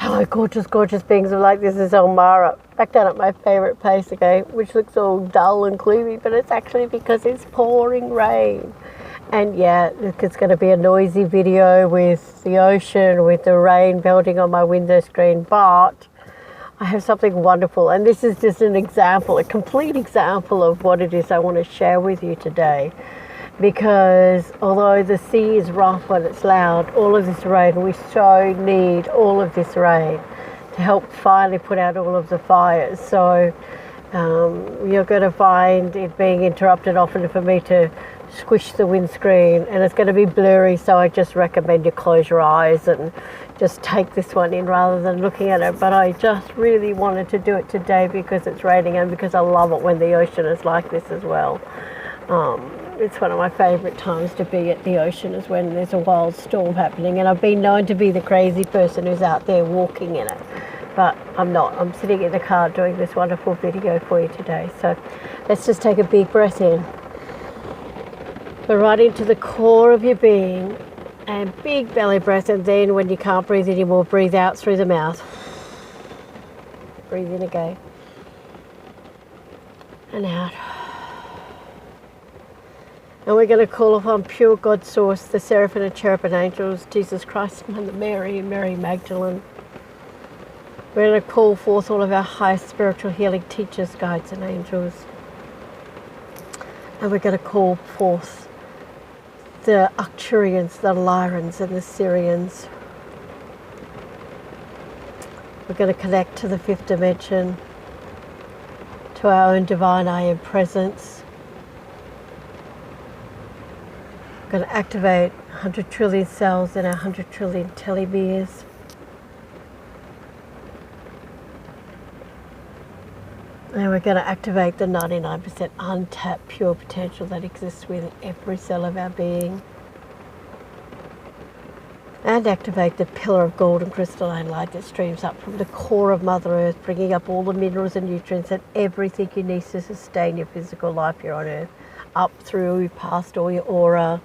Hello, gorgeous, gorgeous beings of light. This is Ma Ra, back down at my favourite place again, which looks all dull and gloomy, but it's actually because it's pouring rain. And yeah, look, it's going to be a noisy video with the ocean, with the rain belting on my window screen, but I have something wonderful. And this is just an example, a complete example of what it is I want to share with you today. Because although the sea is rough when it's loud, all of this rain, we so need all of this rain to help finally put out all of the fires. So you're going to find it being interrupted often for me to squish the windscreen, and it's going to be blurry, so I just recommend you close your eyes and just take this one in rather than looking at it. But I just really wanted to do it today because it's raining and because I love it when the ocean is like this as well. It's one of my favourite times to be at the ocean, is when there's a wild storm happening, and I've been known to be the crazy person who's out there walking in it, but I'm not. I'm sitting in the car doing this wonderful video for you today. So let's just take a big breath in. Go right into the core of your being, and big belly breath, and then when you can't breathe anymore, breathe out through the mouth. Breathe in again. And out. And we're going to call upon pure God Source, the seraphim and cherubim angels, Jesus Christ, Mother Mary, Mary Magdalene. We're going to call forth all of our highest spiritual healing teachers, guides and angels. And we're going to call forth the Arcturians, the Lyrans and the Syrians. We're going to connect to the fifth dimension, to our own divine I Am presence. We're going to activate 100 trillion cells in our 100 trillion telomeres. And we're going to activate the 99% untapped pure potential that exists within every cell of our being. And activate the pillar of golden crystalline light that streams up from the core of Mother Earth, bringing up all the minerals and nutrients and everything you need to sustain your physical life here on Earth, up through past all your aura,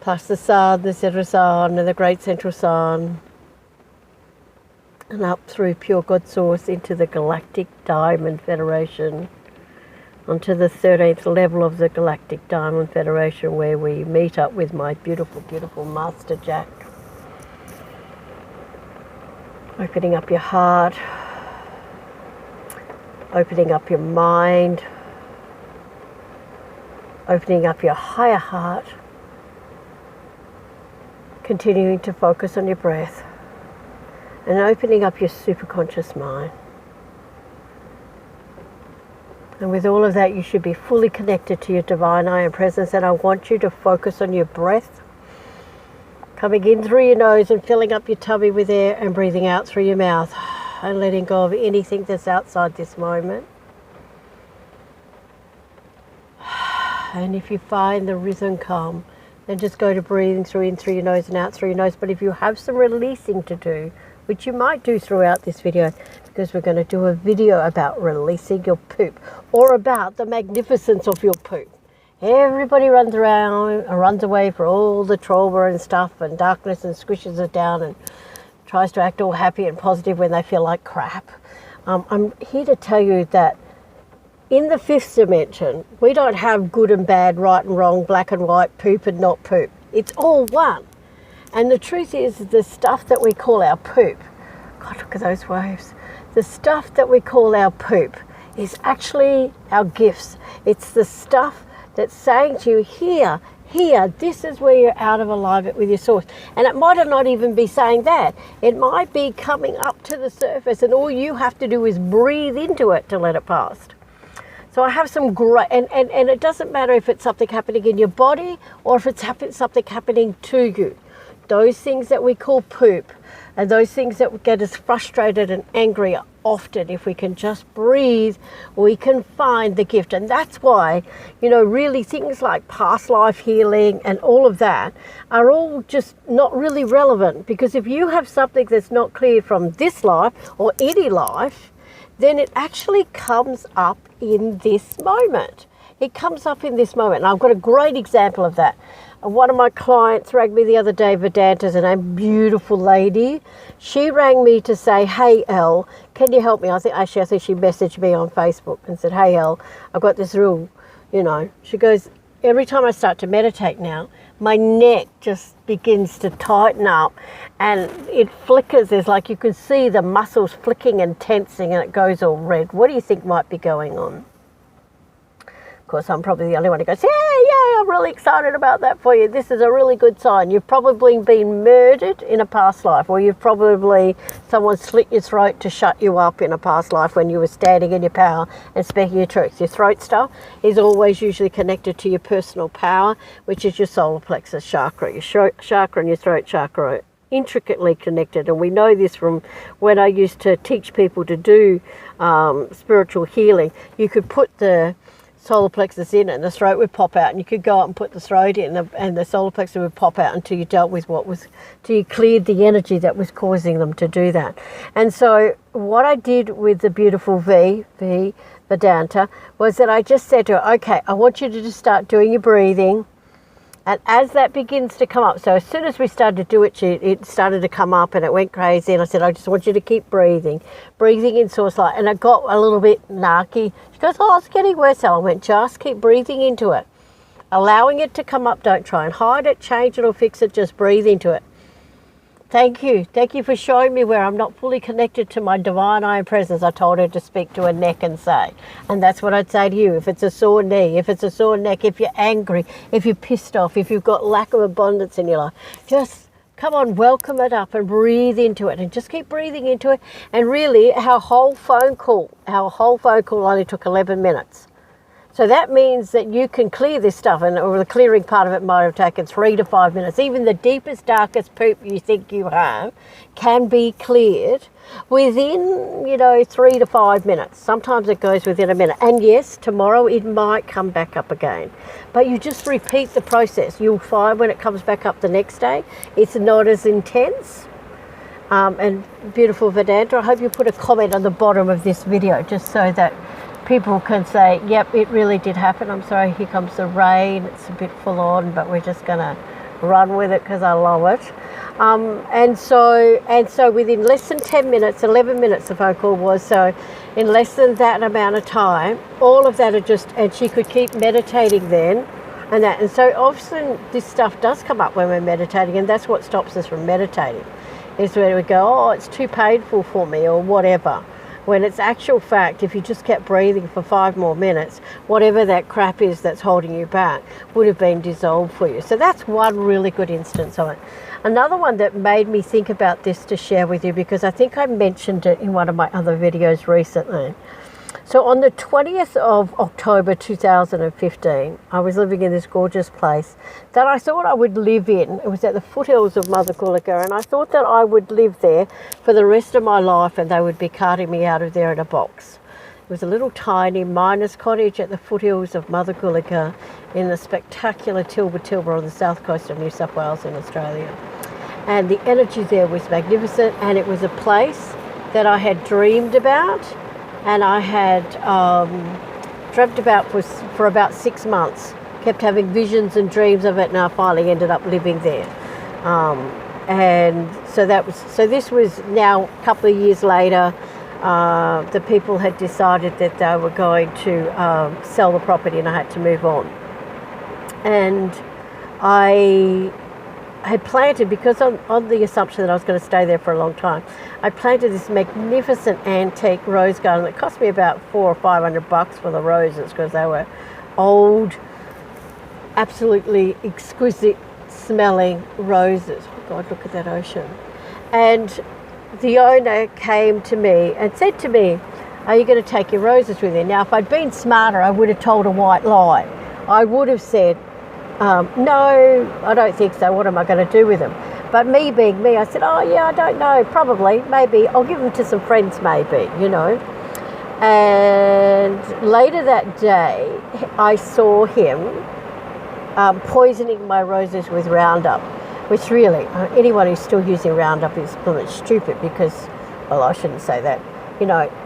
plus the sun, the Center Sun, and the Great Central Sun, and up through pure God Source into the Galactic Diamond Federation, onto the 13th level of the Galactic Diamond Federation, where we meet up with my beautiful, beautiful Master Jack. Opening up your heart, opening up your mind, opening up your higher heart, continuing to focus on your breath, and opening up your superconscious mind. And with all of that, you should be fully connected to your divine I Am presence, and I want you to focus on your breath, coming in through your nose and filling up your tummy with air, and breathing out through your mouth, and letting go of anything that's outside this moment. And if you find the rhythm come, then just go to breathing in through your nose and out through your nose. But if you have some releasing to do, which you might do throughout this video, because we're going to do a video about releasing your poop, or about the magnificence of your poop. Everybody runs around and runs away for all the trauma and stuff and darkness, and squishes it down and tries to act all happy and positive when they feel like crap. I'm here to tell you that in the fifth dimension, we don't have good and bad, right and wrong, black and white, poop and not poop. It's all one. And the truth is, the stuff that we call our poop, God, look at those waves. The stuff that we call our poop is actually our gifts. It's the stuff that's saying to you, here, this is where you're out of alignment with your source. And it might not even be saying that. It might be coming up to the surface, and all you have to do is breathe into it to let it pass. So I have some great, and it doesn't matter if it's something happening in your body or if it's something happening to you. Those things that we call poop, and those things that get us frustrated and angry, often, if we can just breathe, we can find the gift. And that's why, you know, really things like past life healing and all of that are all just not really relevant. Because if you have something that's not clear from this life or any life, then it actually comes up in this moment. It comes up in this moment. And I've got a great example of that. One of my clients rang me the other day, Vedanta's a name, beautiful lady. She rang me to say, hey, Elle, can you help me? I think she messaged me on Facebook and said, hey, Elle, I've got this real, she goes, every time I start to meditate now, my neck just begins to tighten up and it flickers. There's like you can see the muscles flicking and tensing and it goes all red. What do you think might be going on? Of course, I'm probably the only one who goes, yeah, I'm really excited about that for you. This is a really good sign. You've probably been murdered in a past life, or someone slit your throat to shut you up in a past life when you were standing in your power and speaking your truth. Your throat stuff is always usually connected to your personal power, which is your solar plexus chakra. Your chakra and your throat chakra are intricately connected, and we know this from when I used to teach people to do spiritual healing. You could put the solar plexus in and the throat would pop out, and you could go up and put the throat in and the solar plexus would pop out until you dealt with till you cleared the energy that was causing them to do that. And so what I did with the beautiful Vedanta, was that I just said to her, okay, I want you to just start doing your breathing. And as that begins to come up, so as soon as we started to do it, it started to come up and it went crazy. And I said, I just want you to keep breathing in source light. And it got a little bit narky. She goes, oh, it's getting worse. I went, just keep breathing into it. Allowing it to come up. Don't try and hide it, change it or fix it. Just breathe into it. Thank you. Thank you for showing me where I'm not fully connected to my divine I am presence. I told her to speak to her neck and say. And that's what I'd say to you. If it's a sore knee, if it's a sore neck, if you're angry, if you're pissed off, if you've got lack of abundance in your life, just come on, welcome it up and breathe into it and just keep breathing into it. And really, our whole phone call only took 11 minutes. So that means that you can clear this stuff, or the clearing part of it might have taken 3 to 5 minutes. Even the deepest, darkest poop you think you have can be cleared within, 3 to 5 minutes. Sometimes it goes within a minute. And yes, tomorrow it might come back up again. But you just repeat the process. You'll find when it comes back up the next day, it's not as intense. And beautiful Vedanta, I hope you put a comment on the bottom of this video just so that people can say, yep, it really did happen. I'm sorry, here comes the rain. It's a bit full on, but we're just going to run with it because I love it. And so within less than 10 minutes, 11 minutes the phone call was, so in less than that amount of time, all of that and she could keep meditating then and that. And so often this stuff does come up when we're meditating, and that's what stops us from meditating, is when we go, oh, it's too painful for me or whatever. When it's actual fact, if you just kept breathing for 5 more minutes, whatever that crap is that's holding you back would have been dissolved for you. So that's one really good instance of it. Another one that made me think about this to share with you, because I think I mentioned it in one of my other videos recently. So on the 20th of October 2015, I was living in this gorgeous place that I thought I would live in. It was at the foothills of Ma Ra QUICKIE, and I thought that I would live there for the rest of my life and they would be carting me out of there in a box. It was a little tiny miner's cottage at the foothills of Ma Ra QUICKIE in the spectacular Tilba on the south coast of New South Wales in Australia. And the energy there was magnificent, and it was a place that I had dreamed about. And I had dreamt about for about 6 months, kept having visions and dreams of it, and I finally ended up living there. And so this was now a couple of years later. The people had decided that they were going to sell the property, and I had to move on. And I had planted, because on the assumption that I was going to stay there for a long time, I planted this magnificent antique rose garden that cost me about $400 or $500 for the roses, because they were old, absolutely exquisite smelling roses. Oh God, look at that ocean. And the owner came to me and said to me, are you going to take your roses with you? Now, if I'd been smarter, I would have told a white lie. I would have said, no, I don't think so. What am I going to do with them? But me being me, I said, oh yeah, I don't know, probably, maybe. I'll give them to some friends maybe, And later that day, I saw him poisoning my roses with Roundup, which really, anyone who's still using Roundup is pretty stupid, because, well, I shouldn't say that.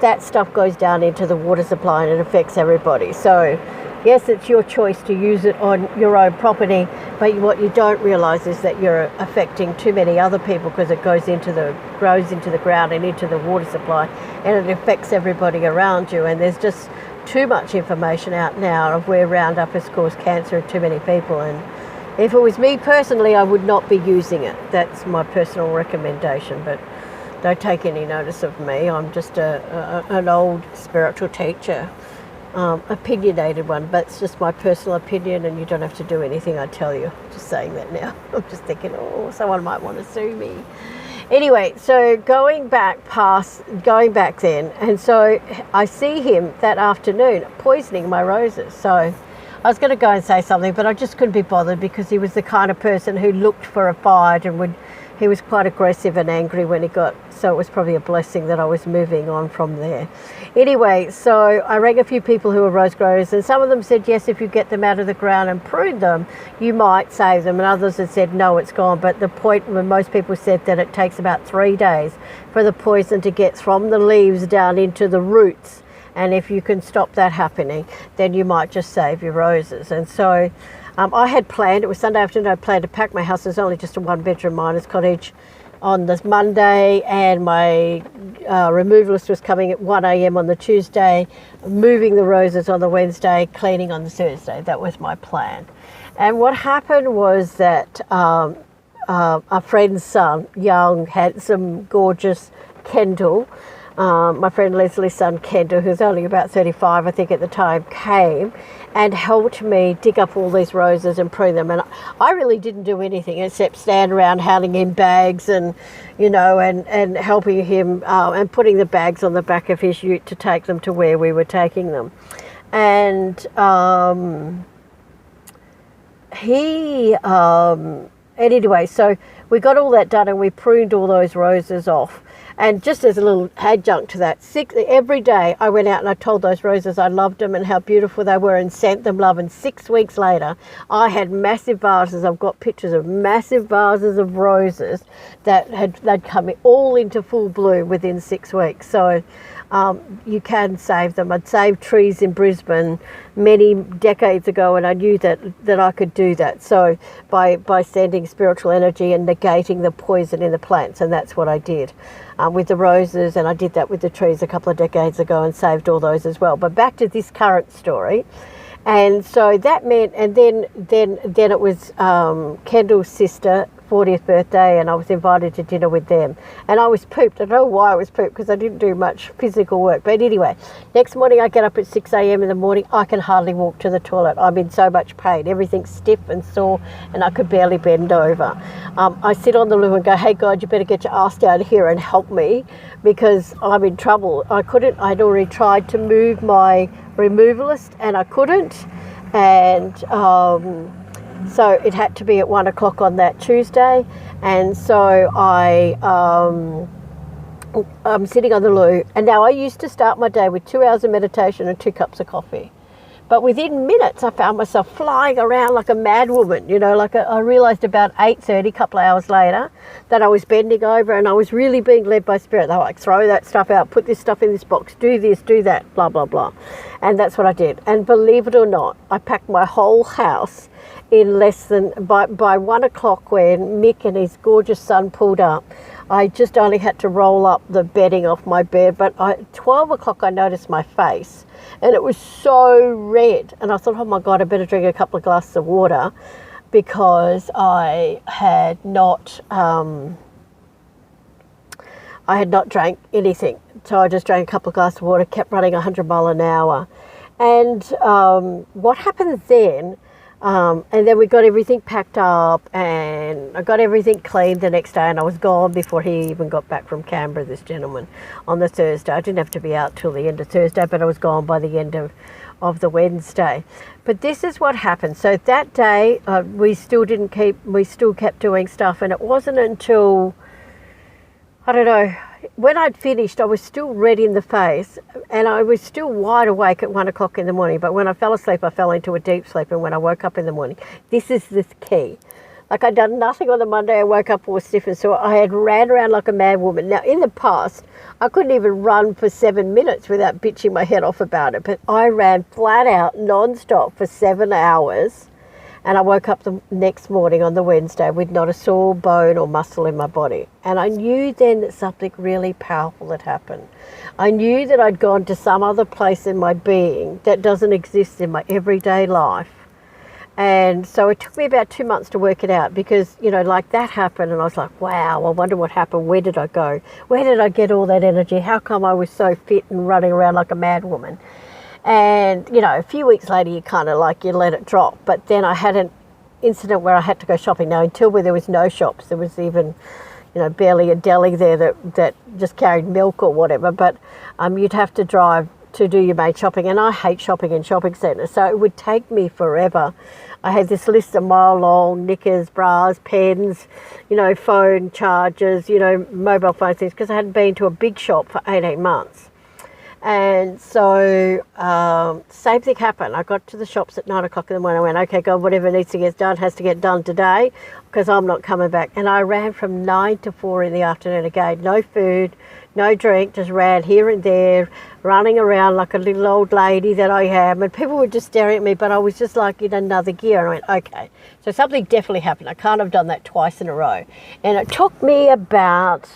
That stuff goes down into the water supply and it affects everybody. So Yes, it's your choice to use it on your own property, but what you don't realise is that you're affecting too many other people, because it grows into the ground and into the water supply, and it affects everybody around you. And there's just too much information out now of where Roundup has caused cancer in too many people. And if it was me personally, I would not be using it. That's my personal recommendation, but don't take any notice of me. I'm just an old spiritual teacher, opinionated one, but it's just my personal opinion, and you don't have to do anything I tell you. Just saying that now. I'm just thinking, oh, someone might want to sue me. Anyway, so going back then, and so I see him that afternoon poisoning my roses. So I was going to go and say something, but I just couldn't be bothered, because he was the kind of person who looked for a fight, and he was quite aggressive and angry when he got, so it was probably a blessing that I was moving on from there. Anyway, so I rang a few people who were rose growers, and some of them said, yes, if you get them out of the ground and prune them, you might save them. And others had said, no, it's gone. But the point when most people said that it takes about 3 days for the poison to get from the leaves down into the roots. And if you can stop that happening, then you might just save your roses. And so I had planned, it was Sunday afternoon, I planned to pack my house. It was only just a 1-bedroom miners cottage on this Monday, and my removalist was coming at 1 a.m. on the Tuesday, moving the roses on the Wednesday, cleaning on the Thursday. That was my plan. And what happened was that a friend's son, young, handsome, gorgeous Kendall, my friend Leslie's son Kendall, who's only about 35 I think at the time, came and helped me dig up all these roses and prune them. And I really didn't do anything except stand around handing him bags and, you know, and helping him and putting the bags on the back of his ute to take them to where we were taking them. And anyway, so we got all that done and we pruned all those roses off. And just as a little adjunct to that, every day I went out and I told those roses I loved them and how beautiful they were and sent them love. And 6 weeks later, I had massive vases. I've got pictures of massive vases of roses that they'd come all into full bloom within 6 weeks. So you can save them. I'd saved trees in Brisbane many decades ago, and I knew that I could do that. So by sending spiritual energy and negating the poison in the plants, and that's what I did with the roses, and I did that with the trees a couple of decades ago and saved all those as well. But back to this current story. And so that meant, and then it was Kendall's sister 40th birthday, and I was invited to dinner with them, and I was pooped. I don't know why I was pooped, because I didn't do much physical work. But anyway, next morning I get up at 6 a.m. in the morning. I can hardly walk to the toilet. I'm in so much pain. Everything's stiff and sore, and I could barely bend over. I sit on the loo and go, hey God, you better get your ass down here and help me, because I'm in trouble. I'd already tried to move my removalist and I couldn't, and so it had to be at 1 o'clock on that Tuesday. And so I'm sitting on the loo, and now I used to start my day with 2 hours of meditation and 2 cups of coffee. But within minutes, I found myself flying around like a madwoman, you know, I realised about 8:30, a couple of hours later, that I was bending over and I was really being led by spirit. They were like, throw that stuff out, put this stuff in this box, do this, do that, blah, blah, blah. And that's what I did. And believe it or not, I packed my whole house in less than, by 1 o'clock when Mick and his gorgeous son pulled up. I just only had to roll up the bedding off my bed, but at 12 o'clock I noticed my face, and it was so red, and I thought, oh my God, I better drink a couple of glasses of water, because I had not drank anything. So I just drank a couple of glasses of water, kept running 100 miles an hour. And what happened then, and then we got everything packed up, and I got everything cleaned the next day, and I was gone before he even got back from Canberra, this gentleman, on the Thursday. I didn't have to be out till the end of Thursday, but I was gone by the end of the Wednesday. But this is what happened. So that day, we still kept doing stuff, and it wasn't until, I don't know, when I'd finished, I was still red in the face, and I was still wide awake at 1 o'clock in the morning. But when I fell asleep, I fell into a deep sleep. And when I woke up in the morning, this is the key. Like I'd done nothing on the Monday. I woke up all stiff and sore. I had ran around like a mad woman. Now, in the past, I couldn't even run for 7 minutes without bitching my head off about it. But I ran flat out, non-stop for 7 hours. And I woke up the next morning on the Wednesday with not a sore bone or muscle in my body. And I knew then that something really powerful had happened. I knew that I'd gone to some other place in my being that doesn't exist in my everyday life. And so it took me about 2 months to work it out because, you know, like that happened and I was like, wow, I wonder what happened. Where did I go? Where did I get all that energy? How come I was so fit and running around like a mad woman? And, you know, a few weeks later, you kind of like, you let it drop. But then I had an incident where I had to go shopping. Now, until where there was no shops, there was even, you know, barely a deli there that just carried milk or whatever. But you'd have to drive to do your main shopping. And I hate shopping in shopping centres, so it would take me forever. I had this list a mile long, knickers, bras, pens, you know, phone chargers, you know, mobile phone things, because I hadn't been to a big shop for 18 months. And so same thing happened. I got to the shops at 9 o'clock in the morning. I went, okay, God, whatever needs to get done has to get done today because I'm not coming back. And I ran from 9 to 4 in the afternoon again. No food, no drink, just ran here and there, running around like a little old lady that I am. And people were just staring at me, but I was just like in another gear. And I went, okay, so something definitely happened. I can't have done that twice in a row. And it took me about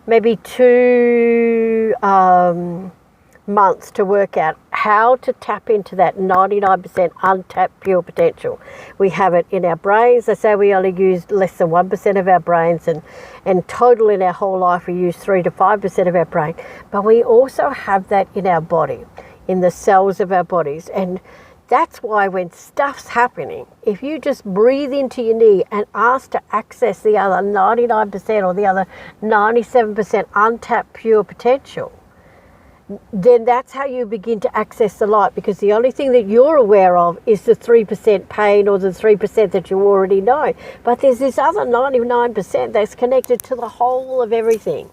maybe two months to work out how to tap into that 99% untapped pure potential. We have it in our brains. They say we only use less than 1% of our brains, and total in our whole life we use 3 to 5% of our brain. But we also have that in our body, in the cells of our bodies. And that's why when stuff's happening, if you just breathe into your knee and ask to access the other 99% or the other 97% untapped pure potential, then that's how you begin to access the light, because the only thing that you're aware of is the 3% pain or the 3% that you already know. But there's this other 99% that's connected to the whole of everything.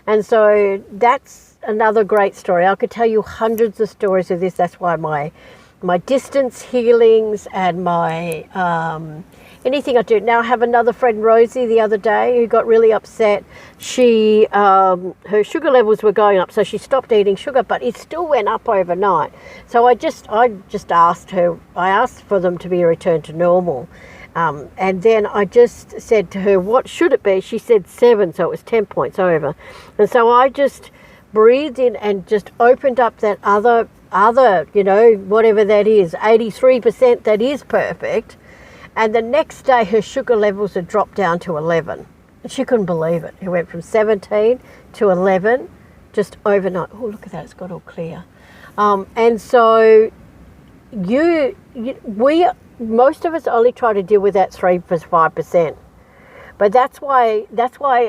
And so that's another great story. I could tell you hundreds of stories of this. That's why my distance healings and my anything I do. Now I have another friend, Rosie, the other day, who got really upset. She her sugar levels were going up, so she stopped eating sugar, but it still went up overnight. So I just asked her. I asked for them to be returned to normal, and then I just said to her, "What should it be?" She said 7, so it was 10 points over. And so I just breathed in and just opened up that other, you know, whatever that is, 83% that is perfect. And the next day her sugar levels had dropped down to 11. And she couldn't believe it. It went from 17 to 11 just overnight. Oh, look at that, it's got all clear. And so most of us only try to deal with that 3 to 5%. But that's why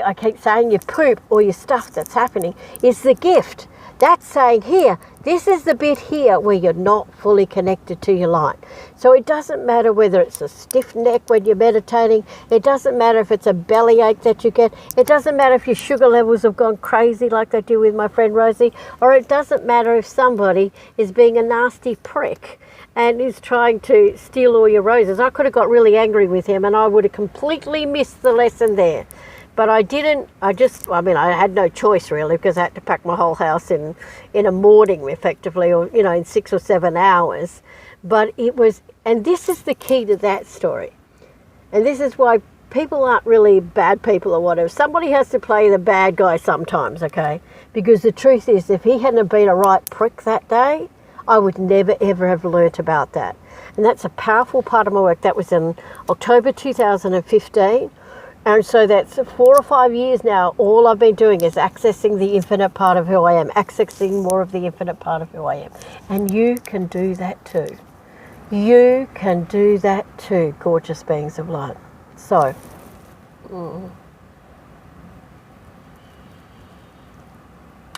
I keep saying your poop or your stuff that's happening is the gift. That's saying, here, this is the bit here where you're not fully connected to your light. So it doesn't matter whether it's a stiff neck when you're meditating. It doesn't matter if it's a bellyache that you get. It doesn't matter if your sugar levels have gone crazy like they do with my friend Rosie. Or it doesn't matter if somebody is being a nasty prick and is trying to steal all your roses. I could have got really angry with him and I would have completely missed the lesson there. But I didn't. I had no choice really, because I had to pack my whole house in a morning effectively, or, you know, in 6 or 7 hours. But it was, and this is the key to that story. And this is why people aren't really bad people or whatever. Somebody has to play the bad guy sometimes, okay? Because the truth is, if he hadn't been a right prick that day, I would never ever have learnt about that. And that's a powerful part of my work. That was in October 2015. And so that's 4 or 5 years now. All I've been doing is accessing the infinite part of who I am, accessing more of the infinite part of who I am. And you can do that too. You can do that too, gorgeous beings of light. So,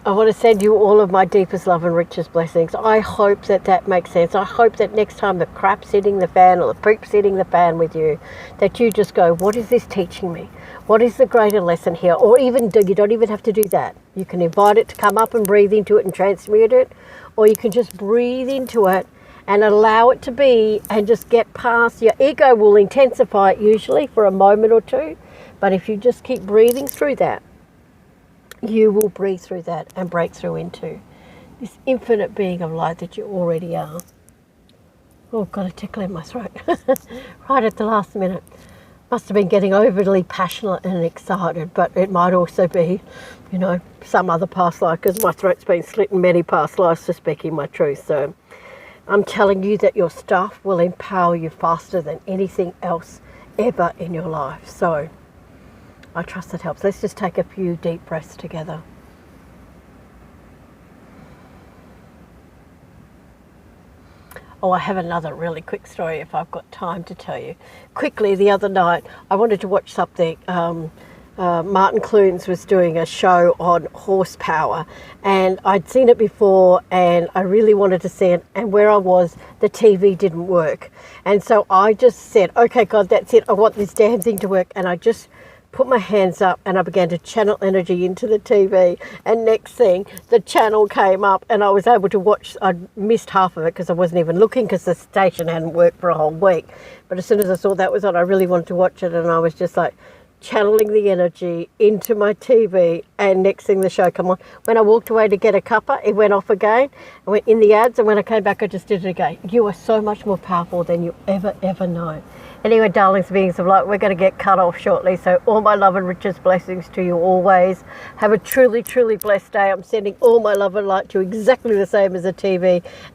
I want to send you all of my deepest love and richest blessings. I hope that makes sense. I hope that next time the crap's hitting the fan or the poop's hitting the fan with you, that you just go, what is this teaching me? What is the greater lesson here? Or even, you don't even have to do that. You can invite it to come up and breathe into it and transmute it, or you can just breathe into it and allow it to be, and just get past. Your ego will intensify it usually for a moment or two, but if you just keep breathing through that, you will breathe through that and break through into this infinite being of light that you already are. Oh, got a tickle in my throat right at the last minute. Must have been getting overly passionate and excited, but it might also be, you know, some other past life, because my throat's been slit in many past lives for speaking my truth. So I'm telling you that your stuff will empower you faster than anything else ever in your life. So I trust that helps. Let's just take a few deep breaths together. Oh, I have another really quick story if I've got time to tell you. Quickly, the other night, I wanted to watch something. Martin Clunes was doing a show on horsepower, and I'd seen it before, and I really wanted to see it, and where I was, the TV didn't work. And so I just said, okay, God, that's it. I want this damn thing to work. And I just put my hands up and I began to channel energy into the TV, and next thing the channel came up and I was able to watch. I missed half of it because I wasn't even looking, because the station hadn't worked for a whole week, but as soon as I saw that was on, I really wanted to watch it, and I was just like channeling the energy into my TV, and next thing the show come on. When I walked away to get a cuppa, it went off again. I went in the ads, and when I came back I just did it again. You are so much more powerful than you ever know. Anyway, darlings, beings of light, we're going to get cut off shortly. So all my love and richest blessings to you always. Have a truly, truly blessed day. I'm sending all my love and light to you exactly the same as the TV.